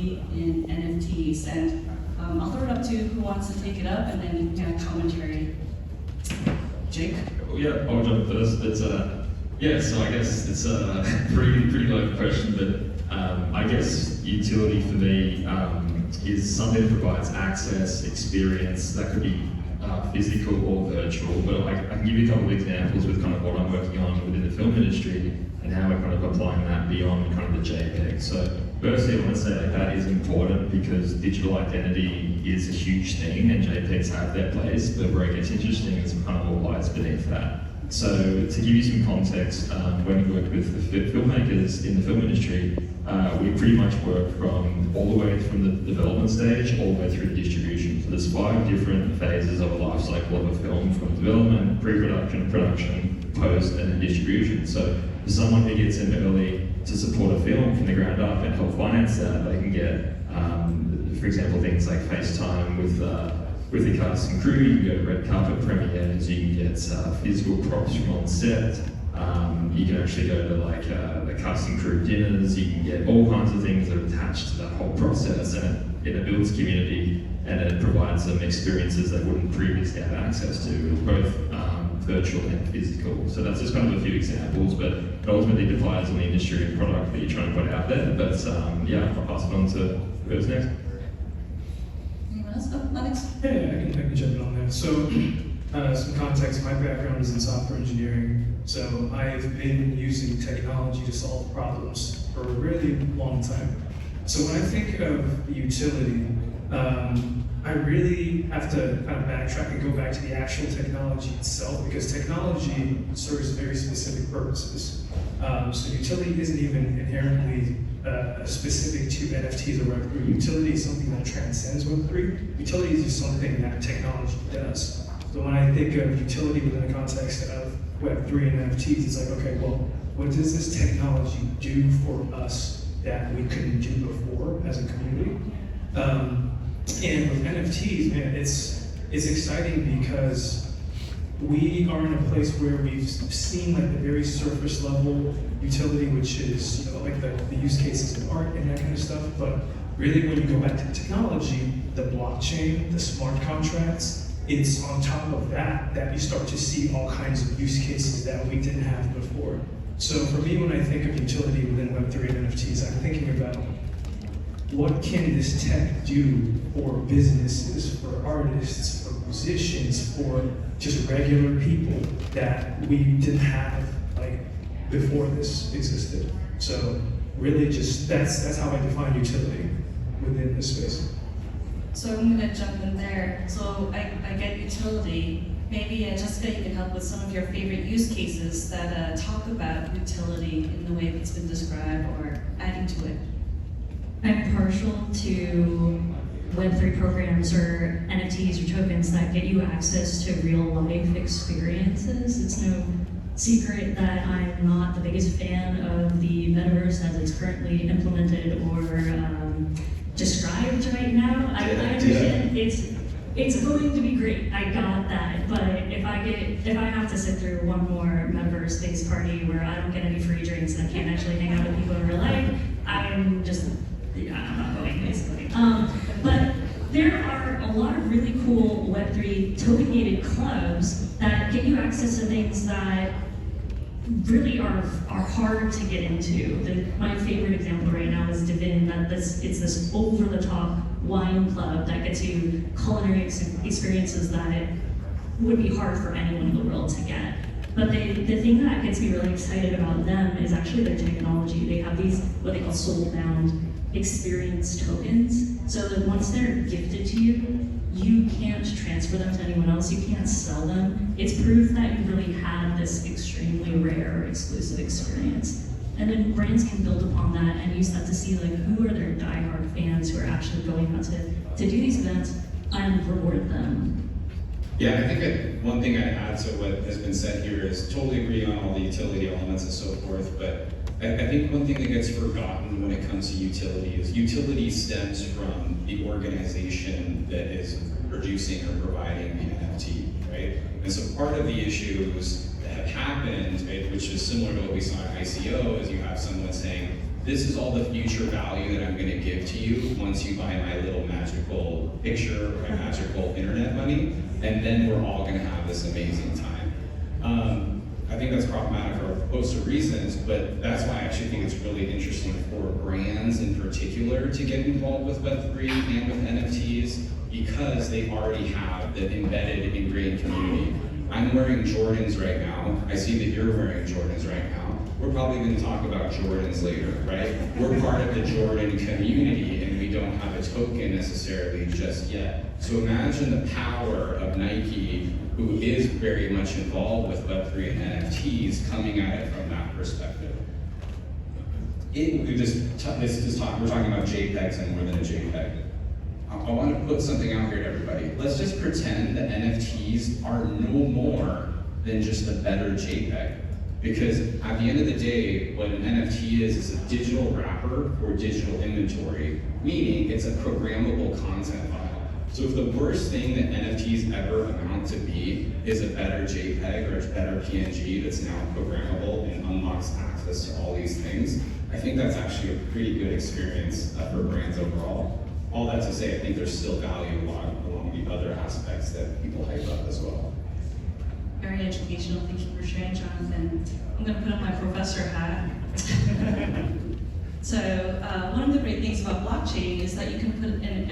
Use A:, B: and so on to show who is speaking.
A: in NFTs, and I'll throw it up to who wants to take it up, and then you can have commentary. Jake?
B: Well, yeah, I'll jump first. It's so I guess it's a pretty loaded question, but I guess utility for me is something that provides access, experience. That could be physical or virtual, but I can give you a couple of examples with kind of what I'm working on within the film industry and how we're kind of applying that beyond kind of the JPEG. So firstly, I want to say that is important because digital identity is a huge thing and JPEGs have their place, but where it gets interesting is kind of what lies beneath that. So to give you some context, when we work with the filmmakers in the film industry, we pretty much work from all the way from the development stage all the way through the distribution. So there's 5 different phases of a life cycle of a film, from development, pre-production, production, post, and then distribution. So for someone who gets in early to support a film from the ground up and help finance that, they can get, for example, things like FaceTime with the cast and crew. You can go to red carpet premieres, you can get physical props from on set, you can actually go to like the cast and crew dinners, you can get all kinds of things that are attached to that whole process, and it builds community and it provides them experiences they wouldn't previously have access to, both virtual and physical. So that's just kind of a few examples, but it ultimately depends on the industry and product that you're trying to put out there. But yeah, I'll pass it on to whoever's next.
A: Anyone else? Oh, Alex?
C: Yeah, I can jump in on that. So, some context, my background is in software engineering. So I've been using technology to solve problems for a really long time. So when I think of utility, I really have to kind of backtrack and go back to the actual technology itself, because technology serves very specific purposes. So utility isn't even inherently specific to NFTs or Web3. Utility is something that transcends Web3. Utility is just something that technology does. So when I think of utility within the context of Web3 and NFTs, it's like, okay, well, what does this technology do for us that we couldn't do before as a community? And with NFTs, man, it's exciting because we are in a place where we've seen like the very surface level utility, which is like the use cases in art and that kind of stuff. But really, when you go back to the technology, the blockchain, the smart contracts, it's on top of that you start to see all kinds of use cases that we didn't have before. So for me, when I think of utility within Web3 and NFTs, I'm thinking about what can this tech do for businesses, for artists, for musicians, for just regular people that we didn't have like before this existed. So really just that's how I define utility within this space.
A: So I'm going to jump in there. So I get utility. Maybe Jessica, you can help with some of your favorite use cases that talk about utility in the way it's been described or adding to it.
D: I'm partial to Web3 programs or NFTs or tokens that get you access to real life experiences. It's no secret that I'm not the biggest fan of the metaverse as it's currently implemented or described right now. I understand it's going to be great. I got that, but if I have to sit through one more metaverse-based party where I don't get any free drinks and I can't actually hang out with people in real life, I'm not going basically. But there are a lot of really cool Web3 token-gated clubs that get you access to things that really are hard to get into. My favorite example right now is Divin. It's this over-the-top wine club that gets you culinary experiences that would be hard for anyone in the world to get. But the thing that gets me really excited about them is actually their technology. They have these, what they call soul-bound experience tokens, so that once they're gifted to you, you can't transfer them to anyone else, you can't sell them. It's proof that you really had this extremely rare, exclusive experience. And then brands can build upon that and use that to see like who are their diehard fans who are actually going out to do these events and reward them.
E: Yeah, I think one thing I'd add to what has been said here is totally agree on all the utility elements and so forth, but I think one thing that gets forgotten when it comes to utility is utility stems from the organization that is producing or providing the NFT, right? And so part of the issues that have happened, right, which is similar to what we saw at ICO, is you have someone saying, this is all the future value that I'm going to give to you once you buy my little magical picture or my magical internet money, and then we're all going to have this amazing time. I think that's problematic for a host of reasons, but that's why I actually think it's really interesting for brands in particular to get involved with Web3 and with NFTs, because they already have the embedded, ingrained community. I'm wearing Jordans right now. I see that you're wearing Jordans right now. We're probably going to talk about Jordans later, right? We're part of the Jordan community, and we don't have a token necessarily just yet. So imagine the power of Nike, who is very much involved with Web3 and NFTs, coming at it from that perspective. We're talking about JPEGs and more than a JPEG. I want to put something out here to everybody. Let's just pretend that NFTs are no more than just a better JPEG. Because at the end of the day, what an NFT is a digital wrapper for digital inventory, meaning it's a programmable content file. So if the worst thing that NFTs ever amount to be is a better JPEG or a better PNG that's now programmable and unlocks access to all these things, I think that's actually a pretty good experience for brands overall. All that to say, I think there's still value along the other aspects that people hype up as well.
A: Very educational. Thank you for sharing, Jonathan. I'm going to put on my professor hat. So one of the great things about blockchain is that you can put an